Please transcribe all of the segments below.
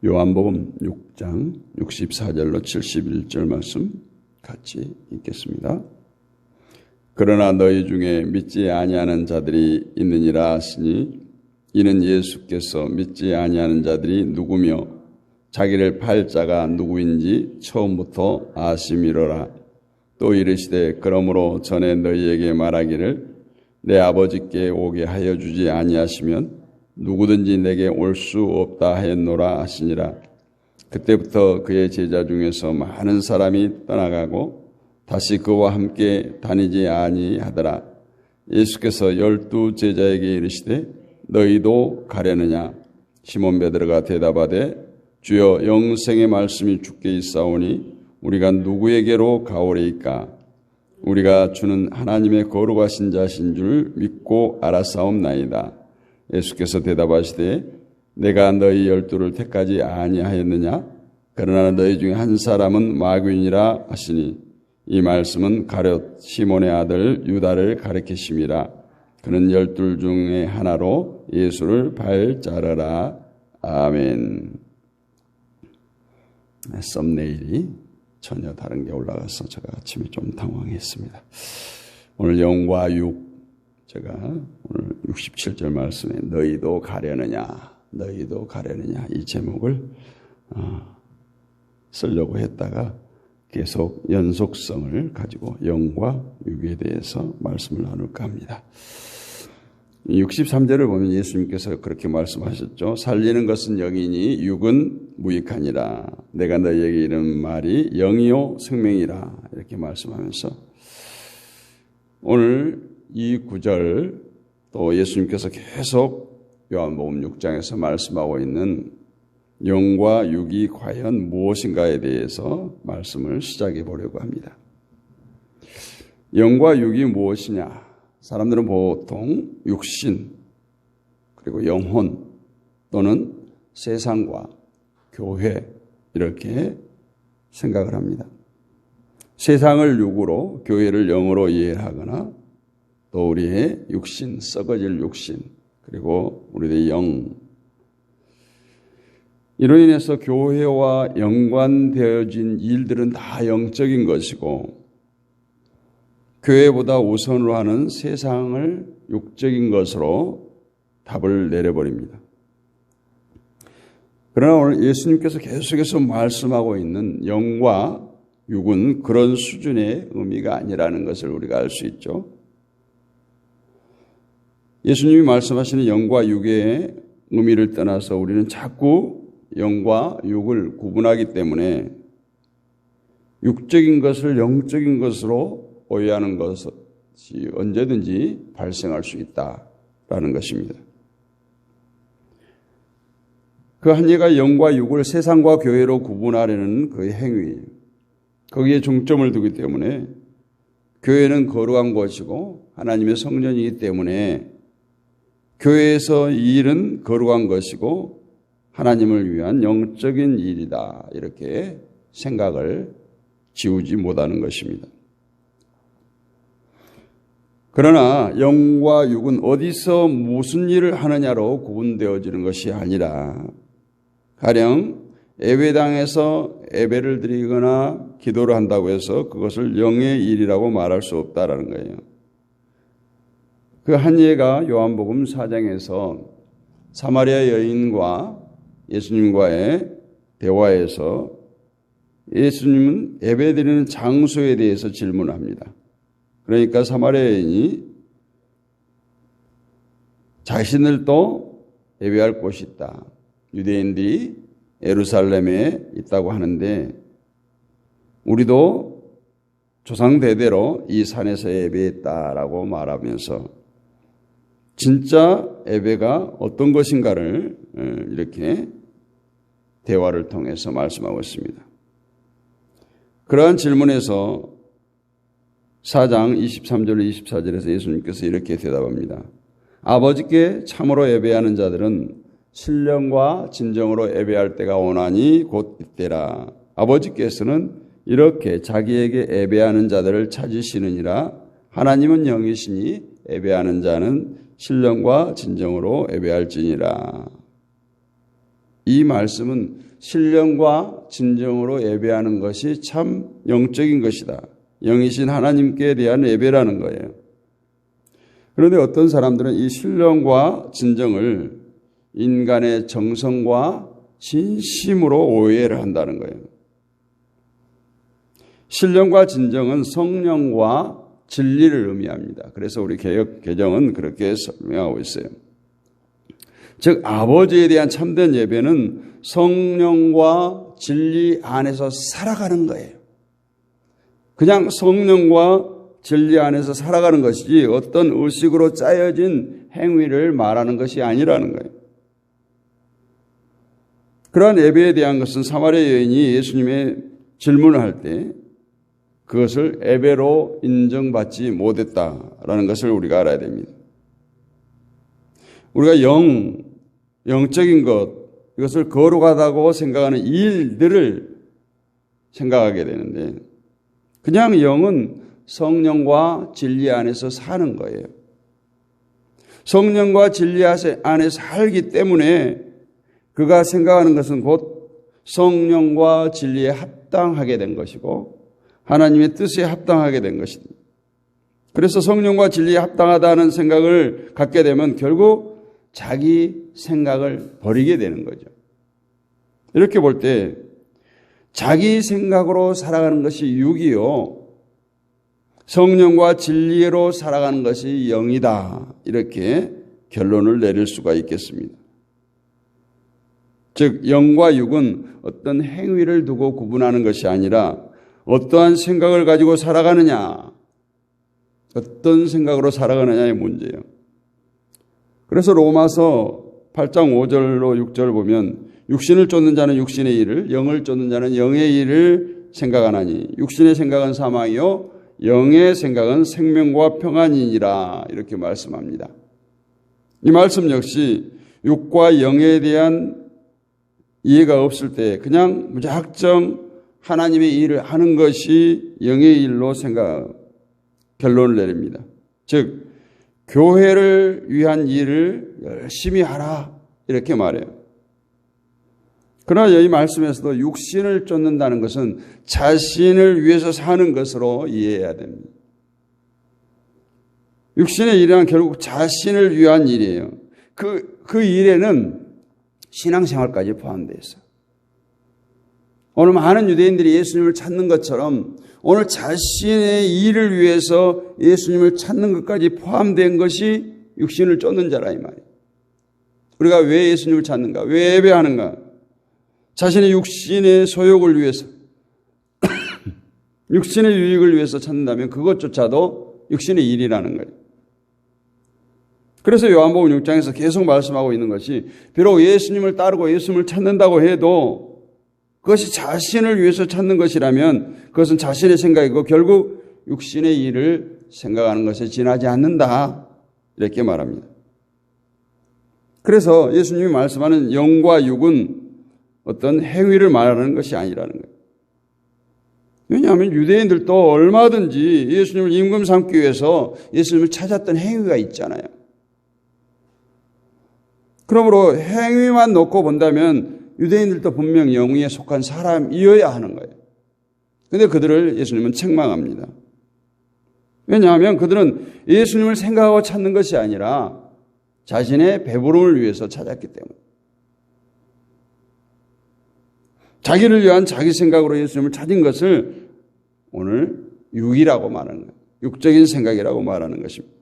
요한복음 6장 64절로 71절 말씀 같이 읽겠습니다. 그러나 너희 중에 믿지 아니하는 자들이 있느니라 하시니 이는 예수께서 믿지 아니하는 자들이 누구며 자기를 팔 자가 누구인지 처음부터 아심이로라. 또 이르시되 그러므로 전에 너희에게 말하기를 내 아버지께 오게 하여 주지 아니하시면 누구든지 내게 올 수 없다 하였노라 하시니라. 그때부터 그의 제자 중에서 많은 사람이 떠나가고 다시 그와 함께 다니지 아니하더라. 예수께서 12 제자에게 이르시되 너희도 가려느냐? 시몬 베드로가 대답하되 주여 영생의 말씀이 주께 있사오니 우리가 누구에게로 가오리이까? 우리가 주는 하나님의 거룩하신 자신 줄 믿고 알았사옵나이다. 예수께서 대답하시되 내가 너희 12를 택하지 아니하였느냐? 그러나 너희 중에 한 사람은 마귀니라 하시니 이 말씀은 가룟 시몬의 아들 유다를 가리키심이라. 그는 12 중에 하나로 예수를 발자르라. 아멘. 썸네일이 전혀 다른 게 올라가서 제가 아침에 좀 당황했습니다. 오늘 영과 육, 제가 오늘 67절 말씀에 너희도 가려느냐, 너희도 가려느냐 이 제목을 쓰려고 했다가 계속 연속성을 가지고 영과 육에 대해서 말씀을 나눌까 합니다. 63절을 보면 예수님께서 그렇게 말씀하셨죠. 살리는 것은 영이니 육은 무익하니라. 내가 너희에게 이른 말이 영이요 생명이라. 이렇게 말씀하면서 오늘 이 구절 또 예수님께서 계속 요한복음 6장에서 말씀하고 있는 영과 육이 과연 무엇인가에 대해서 말씀을 시작해 보려고 합니다. 영과 육이 무엇이냐? 사람들은 보통 육신 그리고 영혼 또는 세상과 교회 이렇게 생각을 합니다. 세상을 육으로 교회를 영으로 이해하거나 또 우리의 육신, 썩어질 육신 그리고 우리의 영 이로 인해서 교회와 연관되어진 일들은 다 영적인 것이고 교회보다 우선으로 하는 세상을 육적인 것으로 답을 내려버립니다. 그러나 오늘 예수님께서 계속해서 말씀하고 있는 영과 육은 그런 수준의 의미가 아니라는 것을 우리가 알 수 있죠. 예수님이 말씀하시는 영과 육의 의미를 떠나서 우리는 자꾸 영과 육을 구분하기 때문에 육적인 것을 영적인 것으로 오해하는 것이 언제든지 발생할 수 있다라는 것입니다. 그 한계가 영과 육을 세상과 교회로 구분하려는 그 행위, 거기에 중점을 두기 때문에 교회는 거룩한 것이고 하나님의 성전이기 때문에 교회에서 이 일은 거룩한 것이고 하나님을 위한 영적인 일이다 이렇게 생각을 지우지 못하는 것입니다. 그러나 영과 육은 어디서 무슨 일을 하느냐로 구분되어지는 것이 아니라 가령 예배당에서 예배를 드리거나 기도를 한다고 해서 그것을 영의 일이라고 말할 수 없다라는 거예요. 그 한 예가 요한복음 4장에서 사마리아 여인과 예수님과의 대화에서 예수님은 예배드리는 장소에 대해서 질문합니다. 그러니까 사마리아 여인이 자신을 또 예배할 곳이 있다. 유대인들이 예루살렘에 있다고 하는데 우리도 조상 대대로 이 산에서 예배했다라고 말하면서 진짜 예배가 어떤 것인가를 이렇게 대화를 통해서 말씀하고 있습니다. 그러한 질문에서 4장 23절 24절에서 예수님께서 이렇게 대답합니다. 아버지께 참으로 예배하는 자들은 신령과 진정으로 예배할 때가 오나니 곧 이때라. 아버지께서는 이렇게 자기에게 예배하는 자들을 찾으시느니라. 하나님은 영이시니 예배하는 자는 신령과 진정으로 예배할지니라. 이 말씀은 신령과 진정으로 예배하는 것이 참 영적인 것이다. 영이신 하나님께 대한 예배라는 거예요. 그런데 어떤 사람들은 이 신령과 진정을 인간의 정성과 진심으로 오해를 한다는 거예요. 신령과 진정은 성령과 진리를 의미합니다. 그래서 우리 개역 개정은 그렇게 설명하고 있어요. 즉 아버지에 대한 참된 예배는 성령과 진리 안에서 살아가는 거예요. 그냥 성령과 진리 안에서 살아가는 것이지 어떤 의식으로 짜여진 행위를 말하는 것이 아니라는 거예요. 그러한 예배에 대한 것은 사마리아 여인이 예수님의 질문을 할 때 그것을 예배로 인정받지 못했다라는 것을 우리가 알아야 됩니다. 우리가 영적인 것, 이것을 거룩하다고 생각하는 일들을 생각하게 되는데 그냥 영은 성령과 진리 안에서 사는 거예요. 성령과 진리 안에 살기 때문에 그가 생각하는 것은 곧 성령과 진리에 합당하게 된 것이고 하나님의 뜻에 합당하게 된 것입니다. 그래서 성령과 진리에 합당하다는 생각을 갖게 되면 결국 자기 생각을 버리게 되는 거죠. 이렇게 볼 때 자기 생각으로 살아가는 것이 육이요, 성령과 진리로 살아가는 것이 영이다. 이렇게 결론을 내릴 수가 있겠습니다. 즉 영과 육은 어떤 행위를 두고 구분하는 것이 아니라 어떠한 생각을 가지고 살아가느냐, 어떤 생각으로 살아가느냐의 문제예요. 그래서 로마서 8장 5절로 6절을 보면 육신을 쫓는 자는 육신의 일을, 영을 쫓는 자는 영의 일을 생각하나니 육신의 생각은 사망이요 영의 생각은 생명과 평안이니라. 이렇게 말씀합니다. 이 말씀 역시 육과 영에 대한 이해가 없을 때 그냥 무작정 하나님의 일을 하는 것이 영의 일로 결론을 내립니다. 즉 교회를 위한 일을 열심히 하라 이렇게 말해요. 그러나 이 말씀에서도 육신을 쫓는다는 것은 자신을 위해서 사는 것으로 이해해야 됩니다. 육신의 일이란 결국 자신을 위한 일이에요. 그 일에는 신앙생활까지 포함되어 있어요. 오늘 많은 유대인들이 예수님을 찾는 것처럼 오늘 자신의 일을 위해서 예수님을 찾는 것까지 포함된 것이 육신을 쫓는 자라 이 말이에요. 우리가 왜 예수님을 찾는가? 왜 예배하는가? 자신의 육신의 소욕을 위해서 육신의 유익을 위해서 찾는다면 그것조차도 육신의 일이라는 거예요. 그래서 요한복음 6장에서 계속 말씀하고 있는 것이 비록 예수님을 따르고 예수님을 찾는다고 해도 그것이 자신을 위해서 찾는 것이라면 그것은 자신의 생각이고 결국 육신의 일을 생각하는 것에 지나지 않는다. 이렇게 말합니다. 그래서 예수님이 말씀하는 영과 육은 어떤 행위를 말하는 것이 아니라는 거예요. 왜냐하면 유대인들도 얼마든지 예수님을 임금 삼기 위해서 예수님을 찾았던 행위가 있잖아요. 그러므로 행위만 놓고 본다면 유대인들도 분명 영위에 속한 사람이어야 하는 거예요. 그런데 그들을 예수님은 책망합니다. 왜냐하면 그들은 예수님을 생각하고 찾는 것이 아니라 자신의 배부름을 위해서 찾았기 때문에. 자기를 위한 자기 생각으로 예수님을 찾은 것을 오늘 육이라고 말하는 거예요. 육적인 생각이라고 말하는 것입니다.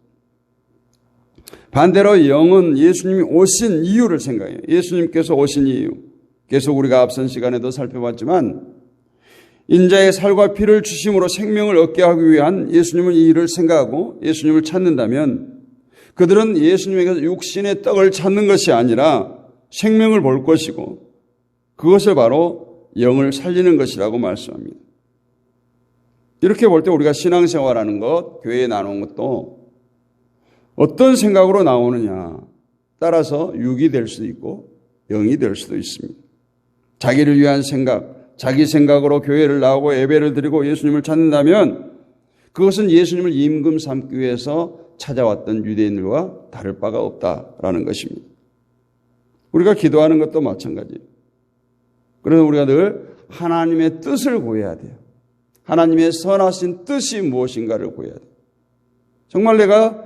반대로 영은 예수님이 오신 이유를 생각해요. 예수님께서 오신 이유. 계속 우리가 앞선 시간에도 살펴봤지만 인자의 살과 피를 주심으로 생명을 얻게 하기 위한 예수님은 이 일을 생각하고 예수님을 찾는다면 그들은 예수님에게서 육신의 떡을 찾는 것이 아니라 생명을 볼 것이고 그것을 바로 영을 살리는 것이라고 말씀합니다. 이렇게 볼 때 우리가 신앙생활하는 것, 교회에 나오는 것도 어떤 생각으로 나오느냐 따라서 육이 될 수도 있고 영이 될 수도 있습니다. 자기를 위한 생각, 자기 생각으로 교회를 나오고 예배를 드리고 예수님을 찾는다면 그것은 예수님을 임금 삼기 위해서 찾아왔던 유대인들과 다를 바가 없다라는 것입니다. 우리가 기도하는 것도 마찬가지예요. 그래서 우리가 늘 하나님의 뜻을 구해야 돼요. 하나님의 선하신 뜻이 무엇인가를 구해야 돼요. 정말 내가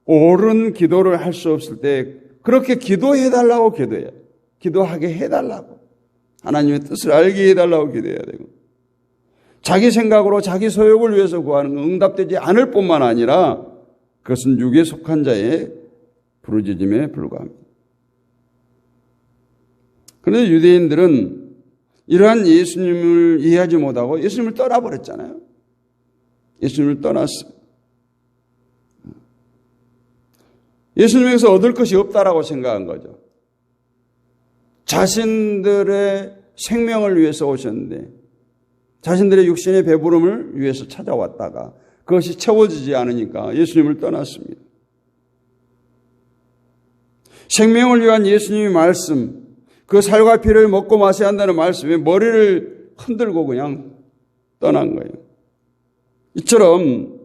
옳은 기도를 할 수 없을 때 그렇게 기도해달라고 기도해야 돼요. 기도하게 해달라고. 하나님의 뜻을 알게 해달라고 기도해야 되고, 자기 생각으로 자기 소욕을 위해서 구하는 건 응답되지 않을 뿐만 아니라 그것은 육에 속한 자의 부르짖음에 불과합니다. 그런데 유대인들은 이러한 예수님을 이해하지 못하고 예수님을 떠나버렸잖아요. 예수님을 떠났어요. 예수님에게서 얻을 것이 없다라고 생각한 거죠. 자신들의 생명을 위해서 오셨는데, 자신들의 육신의 배부름을 위해서 찾아왔다가 그것이 채워지지 않으니까 예수님을 떠났습니다. 생명을 위한 예수님의 말씀, 그 살과 피를 먹고 마셔야 한다는 말씀에 머리를 흔들고 그냥 떠난 거예요. 이처럼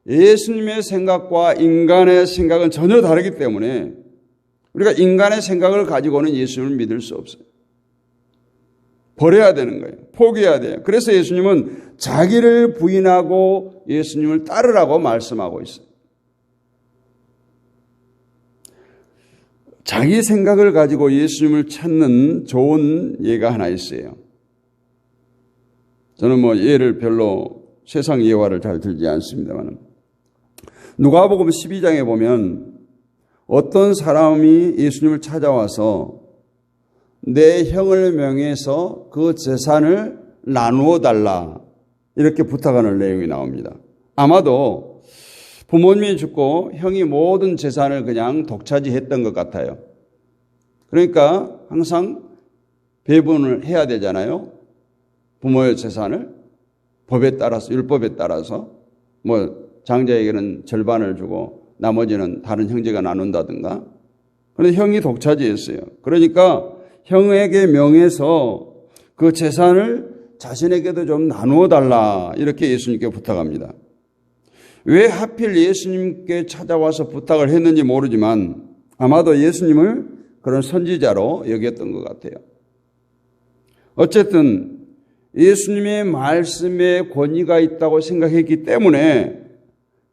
예수님의 생각과 인간의 생각은 전혀 다르기 때문에 우리가 인간의 생각을 가지고는 예수님을 믿을 수 없어요. 버려야 되는 거예요. 포기해야 돼요. 그래서 예수님은 자기를 부인하고 예수님을 따르라고 말씀하고 있어요. 자기 생각을 가지고 예수님을 찾는 좋은 예가 하나 있어요. 저는 예를 별로 세상 예화를 잘 들지 않습니다만, 누가복음 12장에 보면 어떤 사람이 예수님을 찾아와서 내 형을 명해서 그 재산을 나누어 달라 이렇게 부탁하는 내용이 나옵니다. 아마도 부모님이 죽고 형이 모든 재산을 그냥 독차지했던 것 같아요. 그러니까 항상 배분을 해야 되잖아요. 부모의 재산을 법에 따라서, 율법에 따라서 장자에게는 절반을 주고 나머지는 다른 형제가 나눈다든가. 그런데 형이 독차지했어요. 그러니까 형에게 명해서 그 재산을 자신에게도 좀 나누어 달라 이렇게 예수님께 부탁합니다. 왜 하필 예수님께 찾아와서 부탁을 했는지 모르지만 아마도 예수님을 그런 선지자로 여겼던 것 같아요. 어쨌든 예수님의 말씀에 권위가 있다고 생각했기 때문에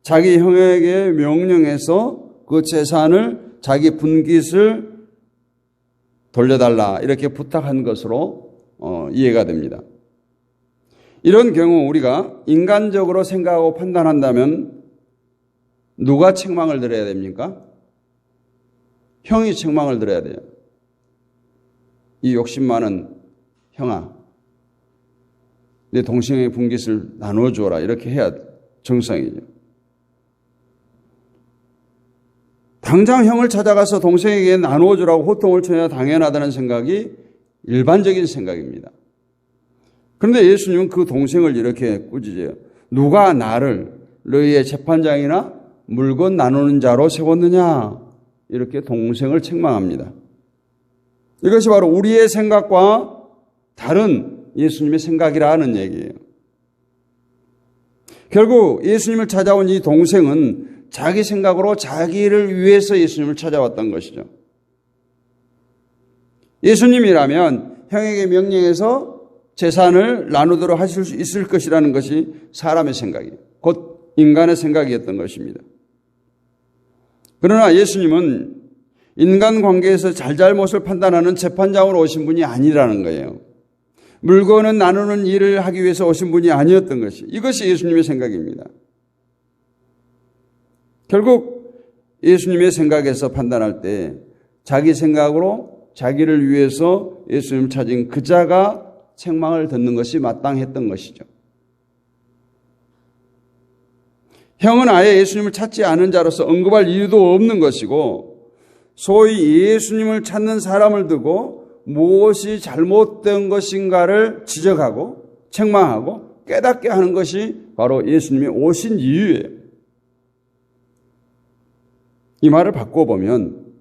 자기 형에게 명령해서 그 재산을 자기 분깃을 돌려달라 이렇게 부탁한 것으로 이해가 됩니다. 이런 경우 우리가 인간적으로 생각하고 판단한다면 누가 책망을 들어야 됩니까? 형이 책망을 들어야 돼요. 이 욕심 많은 형아, 내 동생의 분깃을 나누어 주어라 이렇게 해야 정상이죠. 당장 형을 찾아가서 동생에게 나누어 주라고 호통을 쳐야 당연하다는 생각이 일반적인 생각입니다. 그런데 예수님은 그 동생을 이렇게 꾸짖어요. 누가 나를 너희의 재판장이나 물건 나누는 자로 세웠느냐? 이렇게 동생을 책망합니다. 이것이 바로 우리의 생각과 다른 예수님의 생각이라는 얘기예요. 결국 예수님을 찾아온 이 동생은 자기 생각으로 자기를 위해서 예수님을 찾아왔던 것이죠. 예수님이라면 형에게 명령해서 재산을 나누도록 하실 수 있을 것이라는 것이 사람의 생각이에요. 곧 인간의 생각이었던 것입니다. 그러나 예수님은 인간관계에서 잘잘못을 판단하는 재판장으로 오신 분이 아니라는 거예요. 물건은 나누는 일을 하기 위해서 오신 분이 아니었던 것이, 이것이 예수님의 생각입니다. 결국 예수님의 생각에서 판단할 때 자기 생각으로 자기를 위해서 예수님을 찾은 그 자가 책망을 듣는 것이 마땅했던 것이죠. 형은 아예 예수님을 찾지 않은 자로서 언급할 이유도 없는 것이고, 소위 예수님을 찾는 사람을 두고 무엇이 잘못된 것인가를 지적하고 책망하고 깨닫게 하는 것이 바로 예수님이 오신 이유예요. 이 말을 바꿔보면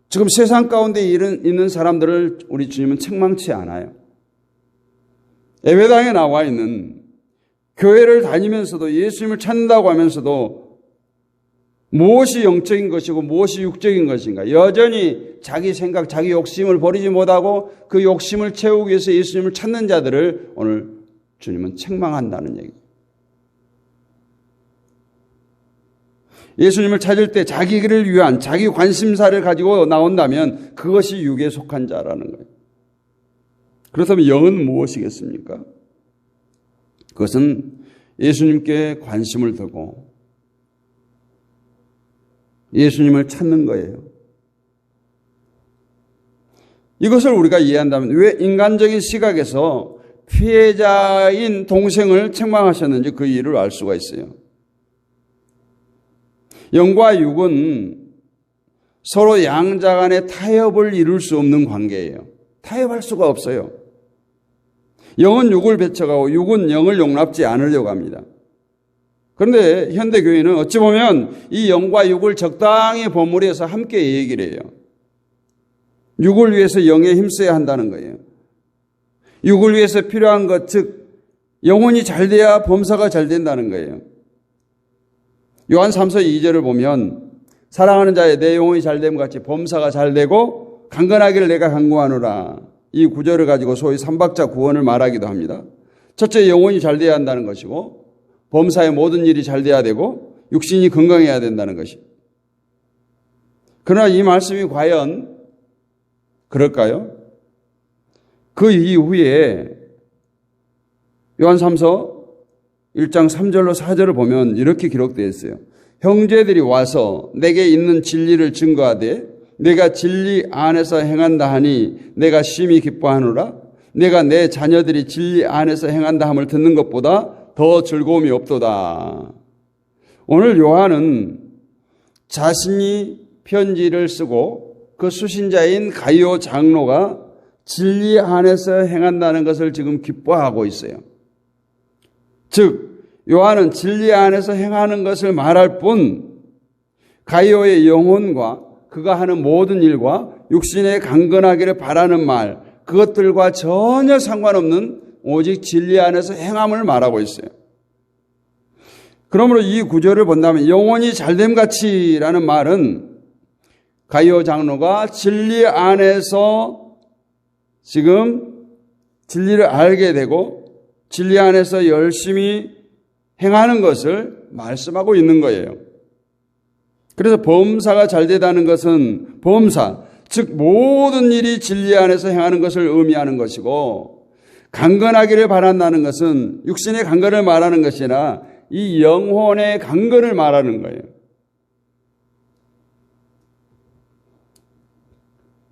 지금 세상 가운데 있는 사람들을 우리 주님은 책망치 않아요. 예배당에 나와 있는, 교회를 다니면서도 예수님을 찾는다고 하면서도 무엇이 영적인 것이고 무엇이 육적인 것인가, 여전히 자기 생각, 자기 욕심을 버리지 못하고 그 욕심을 채우기 위해서 예수님을 찾는 자들을 오늘 주님은 책망한다는 얘기예요. 예수님을 찾을 때 자기를 위한 자기 관심사를 가지고 나온다면 그것이 육에 속한 자라는 거예요. 그렇다면 영은 무엇이겠습니까? 그것은 예수님께 관심을 두고 예수님을 찾는 거예요. 이것을 우리가 이해한다면 왜 인간적인 시각에서 피해자인 동생을 책망하셨는지 그 이유를 알 수가 있어요. 영과 육은 서로 양자 간의 타협을 이룰 수 없는 관계예요. 타협할 수가 없어요. 영은 육을 배척하고 육은 영을 용납지 않으려고 합니다. 그런데 현대교회는 어찌 보면 이 영과 육을 적당히 버무려서 함께 얘기를 해요. 육을 위해서 영에 힘써야 한다는 거예요. 육을 위해서 필요한 것, 즉 영혼이 잘 돼야 범사가 잘 된다는 거예요. 요한 3서 2절을 보면 사랑하는 자의 내 영혼이 잘됨 같이 범사가 잘 되고 강건하기를 내가 간구하노라. 이 구절을 가지고 소위 삼박자 구원을 말하기도 합니다. 첫째, 영혼이 잘 돼야 한다는 것이고 범사의 모든 일이 잘 돼야 되고 육신이 건강해야 된다는 것이. 그러나 이 말씀이 과연 그럴까요? 그 이후에 요한 3서 1장 3절로 4절을 보면 이렇게 기록되어 있어요. 형제들이 와서 내게 있는 진리를 증거하되 내가 진리 안에서 행한다 하니 내가 심히 기뻐하노라. 내가 내 자녀들이 진리 안에서 행한다 함을 듣는 것보다 더 즐거움이 없도다. 오늘 요한은 자신이 편지를 쓰고 그 수신자인 가이오 장로가 진리 안에서 행한다는 것을 지금 기뻐하고 있어요. 즉 요한은 진리 안에서 행하는 것을 말할 뿐 가이오의 영혼과 그가 하는 모든 일과 육신의 강건하기를 바라는 말, 그것들과 전혀 상관없는 오직 진리 안에서 행함을 말하고 있어요. 그러므로 이 구절을 본다면 영혼이 잘됨같이라는 말은 가이오 장로가 진리 안에서 지금 진리를 알게 되고 진리 안에서 열심히 행하는 것을 말씀하고 있는 거예요. 그래서 범사가 잘 되다는 것은 범사, 즉 모든 일이 진리 안에서 행하는 것을 의미하는 것이고 강건하기를 바란다는 것은 육신의 강건을 말하는 것이 아니라 이 영혼의 강건을 말하는 거예요.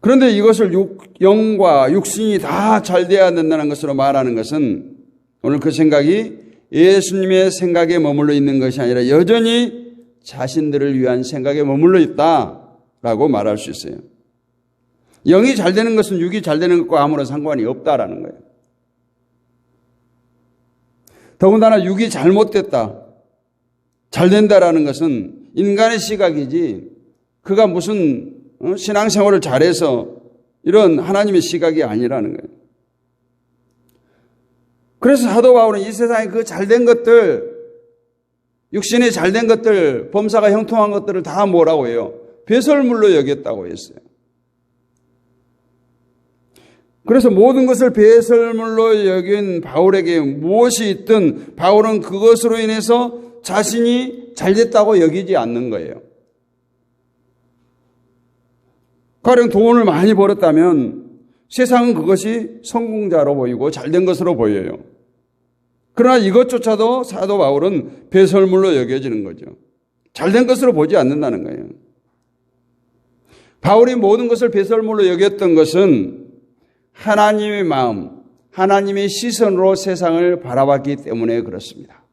그런데 이것을 영과 육신이 다 잘 돼야 된다는 것으로 말하는 것은 오늘 그 생각이 예수님의 생각에 머물러 있는 것이 아니라 여전히 자신들을 위한 생각에 머물러 있다라고 말할 수 있어요. 영이 잘 되는 것은 육이 잘 되는 것과 아무런 상관이 없다라는 거예요. 더군다나 육이 잘못됐다, 잘 된다라는 것은 인간의 시각이지 그가 무슨 신앙생활을 잘해서 이런 하나님의 시각이 아니라는 거예요. 그래서 사도 바울은 이 세상에 그 잘된 것들, 육신의 잘된 것들, 범사가 형통한 것들을 다 뭐라고 해요? 배설물로 여겼다고 했어요. 그래서 모든 것을 배설물로 여긴 바울에게 무엇이 있든 바울은 그것으로 인해서 자신이 잘됐다고 여기지 않는 거예요. 가령 돈을 많이 벌었다면 세상은 그것이 성공자로 보이고 잘된 것으로 보여요. 그러나 이것조차도 사도 바울은 배설물로 여겨지는 거죠. 잘된 것으로 보지 않는다는 거예요. 바울이 모든 것을 배설물로 여겼던 것은 하나님의 마음, 하나님의 시선으로 세상을 바라봤기 때문에 그렇습니다.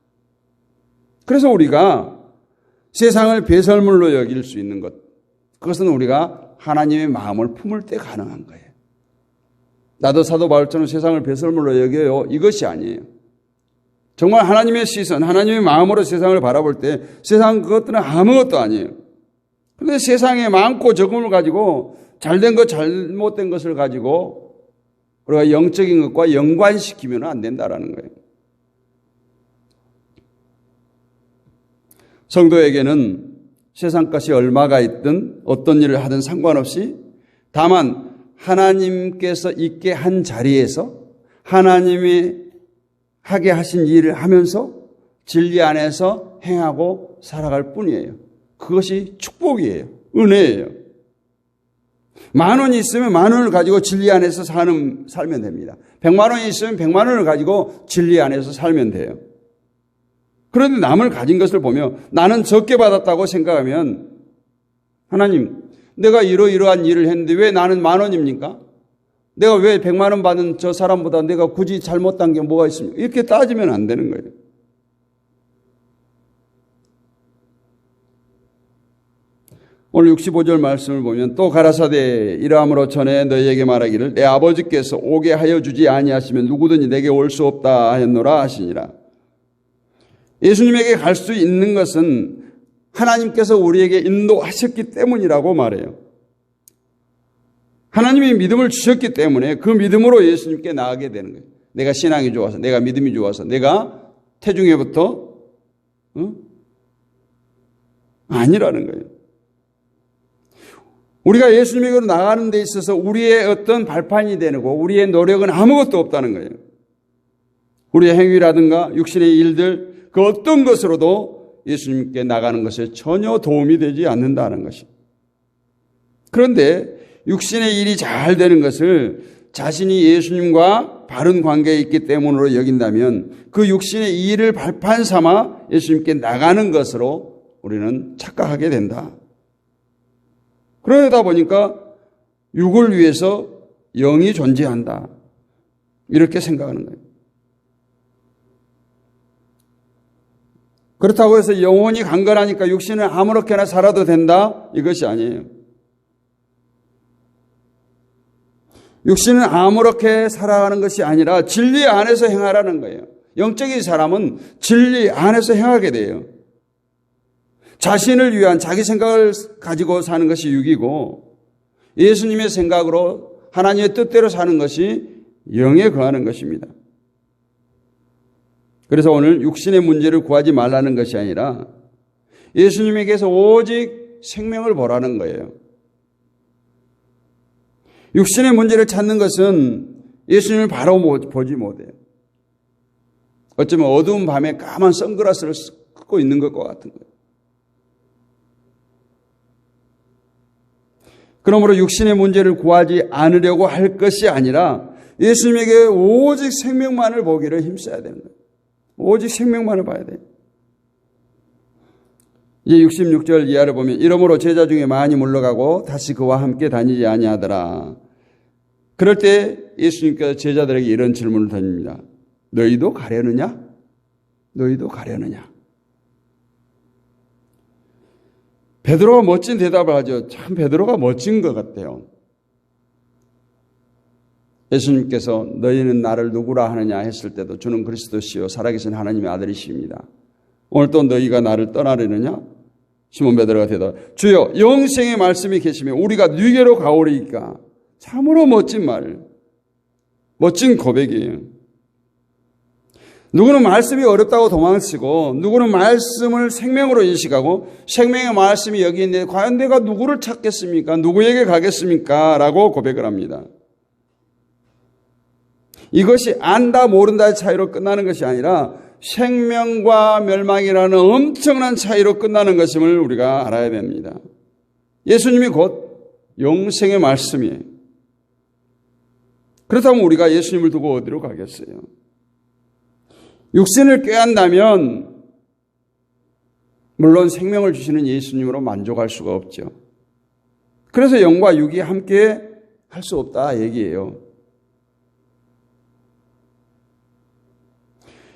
그래서 우리가 세상을 배설물로 여길 수 있는 것, 그것은 우리가 하나님의 마음을 품을 때 가능한 거예요. 나도 사도 바울처럼 세상을 배설물로 여겨요. 이것이 아니에요. 정말 하나님의 시선, 하나님의 마음으로 세상을 바라볼 때 세상 그것들은 아무것도 아니에요. 그런데 세상에 많고 적음을 가지고 잘된 것, 잘못된 것을 가지고 우리가 영적인 것과 연관시키면 안 된다라는 거예요. 성도에게는 세상 것이 얼마가 있든 어떤 일을 하든 상관없이 다만 하나님께서 있게 한 자리에서 하나님이 하게 하신 일을 하면서 진리 안에서 행하고 살아갈 뿐이에요. 그것이 축복이에요. 은혜예요. 10,000원이 있으면 10,000원을 가지고 진리 안에서 살면 됩니다. 100만 원이 있으면 100만 원을 가지고 진리 안에서 살면 돼요. 그런데 남을 가진 것을 보며 나는 적게 받았다고 생각하면 하나님, 내가 이러이러한 일을 했는데 왜 나는 10,000원입니까? 내가 왜 100만 원 받은 저 사람보다 내가 굳이 잘못한 게 뭐가 있습니까? 이렇게 따지면 안 되는 거예요. 오늘 65절 말씀을 보면 또 가라사대 이러함으로 전에 너희에게 말하기를 내 아버지께서 오게 하여 주지 아니하시면 누구든지 내게 올 수 없다 하였노라 하시니라. 예수님에게 갈 수 있는 것은 하나님께서 우리에게 인도하셨기 때문이라고 말해요. 하나님이 믿음을 주셨기 때문에 그 믿음으로 예수님께 나아가게 되는 거예요. 내가 신앙이 좋아서, 내가 믿음이 좋아서, 내가 태중에부터 아니라는 거예요. 우리가 예수님에게로 나가는 데 있어서 우리의 어떤 발판이 되고 우리의 노력은 아무것도 없다는 거예요. 우리의 행위라든가 육신의 일들 그 어떤 것으로도 예수님께 나가는 것에 전혀 도움이 되지 않는다는 것입니다. 그런데 육신의 일이 잘 되는 것을 자신이 예수님과 바른 관계에 있기 때문으로 여긴다면 그 육신의 일을 발판 삼아 예수님께 나가는 것으로 우리는 착각하게 된다. 그러다 보니까 육을 위해서 영이 존재한다. 이렇게 생각하는 거예요. 그렇다고 해서 영혼이 강건하니까 육신은 아무렇게나 살아도 된다? 이것이 아니에요. 육신은 아무렇게 살아가는 것이 아니라 진리 안에서 행하라는 거예요. 영적인 사람은 진리 안에서 행하게 돼요. 자신을 위한 자기 생각을 가지고 사는 것이 육이고 예수님의 생각으로 하나님의 뜻대로 사는 것이 영에 거하는 것입니다. 그래서 오늘 육신의 문제를 구하지 말라는 것이 아니라 예수님에게서 오직 생명을 보라는 거예요. 육신의 문제를 찾는 것은 예수님을 바로 보지 못해요. 어쩌면 어두운 밤에 까만 선글라스를 쓰고 있는 것과 같은 거예요. 그러므로 육신의 문제를 구하지 않으려고 할 것이 아니라 예수님에게 오직 생명만을 보기를 힘써야 되는 거예요. 오직 생명만을 봐야 돼요. 이제 66절 이하를 보면 이러므로 제자 중에 많이 물러가고 다시 그와 함께 다니지 아니하더라. 그럴 때 예수님께서 제자들에게 이런 질문을 던집니다. 너희도 가려느냐? 너희도 가려느냐? 베드로가 멋진 대답을 하죠. 참 베드로가 멋진 것 같아요. 예수님께서 너희는 나를 누구라 하느냐 했을 때도 주는 그리스도시요 살아계신 하나님의 아들이십니다. 오늘 또 너희가 나를 떠나려느냐? 시몬 베드로가 대답 주여 영생의 말씀이 계시면 우리가 누게로 가오리이까. 참으로 멋진 말, 멋진 고백이에요. 누구는 말씀이 어렵다고 도망치고 누구는 말씀을 생명으로 인식하고 생명의 말씀이 여기 있는데 과연 내가 누구를 찾겠습니까? 누구에게 가겠습니까? 라고 고백을 합니다. 이것이 안다 모른다의 차이로 끝나는 것이 아니라 생명과 멸망이라는 엄청난 차이로 끝나는 것임을 우리가 알아야 됩니다. 예수님이 곧 영생의 말씀이에요. 그렇다면 우리가 예수님을 두고 어디로 가겠어요? 육신을 꾀한다면 물론 생명을 주시는 예수님으로 만족할 수가 없죠. 그래서 영과 육이 함께 할 수 없다 얘기예요.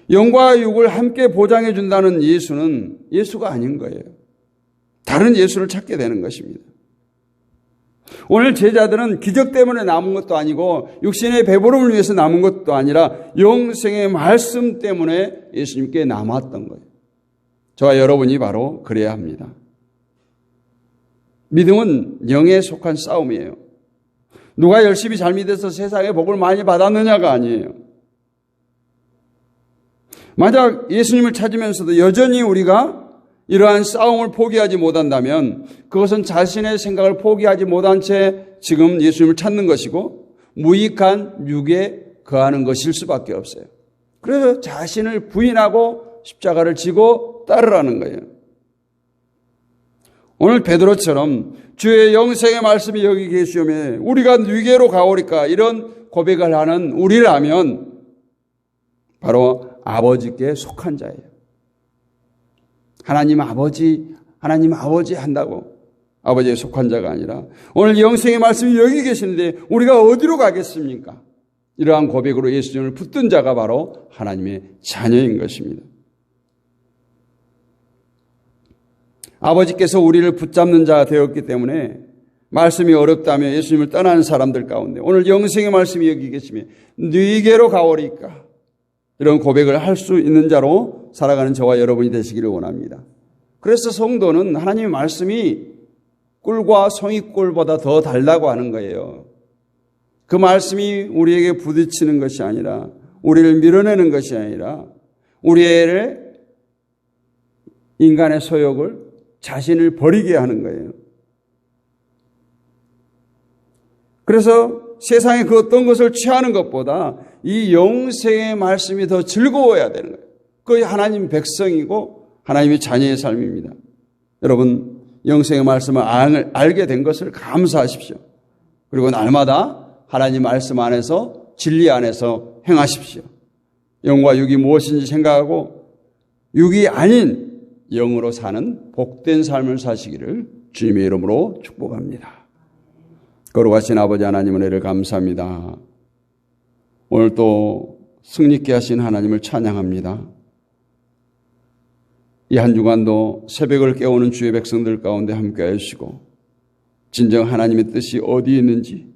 영과 육을 함께 보장해 준다는 예수는 예수가 아닌 거예요. 다른 예수를 찾게 되는 것입니다. 오늘 제자들은 기적 때문에 남은 것도 아니고 육신의 배부름을 위해서 남은 것도 아니라 영생의 말씀 때문에 예수님께 남았던 거예요. 저와 여러분이 바로 그래야 합니다. 믿음은 영에 속한 싸움이에요. 누가 열심히 잘 믿어서 세상의 복을 많이 받았느냐가 아니에요. 만약 예수님을 찾으면서도 여전히 우리가 이러한 싸움을 포기하지 못한다면 그것은 자신의 생각을 포기하지 못한 채 지금 예수님을 찾는 것이고 무익한 육에 거하는 것일 수밖에 없어요. 그래서 자신을 부인하고 십자가를 지고 따르라는 거예요. 오늘 베드로처럼 주의 영생의 말씀이 여기 계시오매 우리가 누게로 가오리까 이런 고백을 하는 우리라면 바로 아버지께 속한 자예요. 하나님 아버지 한다고 아버지에 속한 자가 아니라 오늘 영생의 말씀이 여기 계시는데 우리가 어디로 가겠습니까? 이러한 고백으로 예수님을 붙든 자가 바로 하나님의 자녀인 것입니다. 아버지께서 우리를 붙잡는 자가 되었기 때문에 말씀이 어렵다며 예수님을 떠나는 사람들 가운데 오늘 영생의 말씀이 여기 계시며 네게로 가오리까 이런 고백을 할 수 있는 자로 살아가는 저와 여러분이 되시기를 원합니다. 그래서 성도는 하나님의 말씀이 꿀과 송이꿀보다 더 달다고 하는 거예요. 그 말씀이 우리에게 부딪히는 것이 아니라 우리를 밀어내는 것이 아니라 우리의 인간의 소욕을 자신을 버리게 하는 거예요. 그래서 세상의 그 어떤 것을 취하는 것보다 이 영생의 말씀이 더 즐거워야 되는 거예요. 그게 하나님 백성이고 하나님의 자녀의 삶입니다. 여러분 영생의 말씀을 알게 된 것을 감사하십시오. 그리고 날마다 하나님 말씀 안에서 진리 안에서 행하십시오. 영과 육이 무엇인지 생각하고 육이 아닌 영으로 사는 복된 삶을 사시기를 주님의 이름으로 축복합니다. 거룩하신 아버지 하나님 은혜를 감사합니다. 오늘 또 승리케 하신 하나님을 찬양합니다. 이 한 주간도 새벽을 깨우는 주의 백성들 가운데 함께 하시고 진정 하나님의 뜻이 어디에 있는지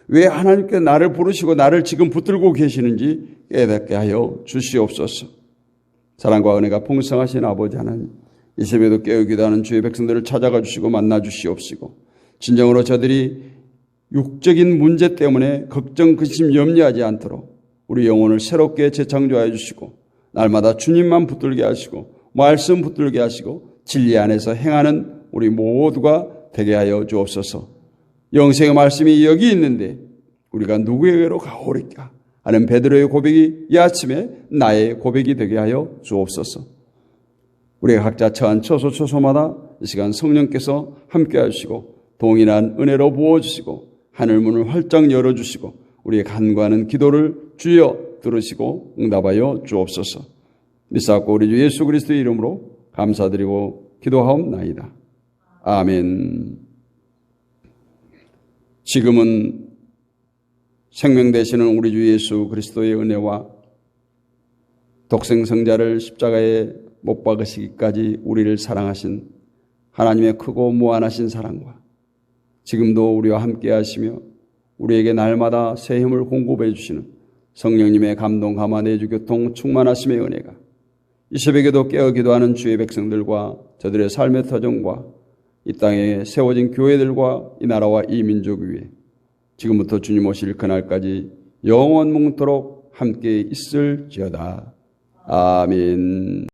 왜 하나님께 나를 부르시고 나를 지금 붙들고 계시는지 깨닫게 하여 주시옵소서. 사랑과 은혜가 풍성하신 아버지 하나님 이 새벽에도 깨우기도 하는 주의 백성들을 찾아가 주시고 만나 주시옵시고 진정으로 저들이 육적인 문제 때문에 걱정, 근심, 염려하지 않도록 우리 영혼을 새롭게 재창조하여 주시고 날마다 주님만 붙들게 하시고 말씀 붙들게 하시고 진리 안에서 행하는 우리 모두가 되게 하여 주옵소서. 영생의 말씀이 여기 있는데 우리가 누구에게로 가오리까 하는 베드로의 고백이 이 아침에 나의 고백이 되게 하여 주옵소서. 우리가 각자 처한 처소처소마다 이 시간 성령께서 함께 하시고 동일한 은혜로 부어주시고 하늘문을 활짝 열어주시고 우리의 간구하는 기도를 주여 들으시고 응답하여 주옵소서. 믿사옵고 우리 주 예수 그리스도의 이름으로 감사드리고 기도하옵나이다. 아멘. 지금은 생명 되시는 우리 주 예수 그리스도의 은혜와 독생성자를 십자가에 못 박으시기까지 우리를 사랑하신 하나님의 크고 무한하신 사랑과 지금도 우리와 함께 하시며 우리에게 날마다 새 힘을 공급해 주시는 성령님의 감동, 감화, 내주, 교통, 충만하심의 은혜가 이 새벽에도 깨어 기도하는 주의 백성들과 저들의 삶의 터전과 이 땅에 세워진 교회들과 이 나라와 이 민족 위에 지금부터 주님 오실 그날까지 영원 뭉토록 함께 있을지어다. 아멘.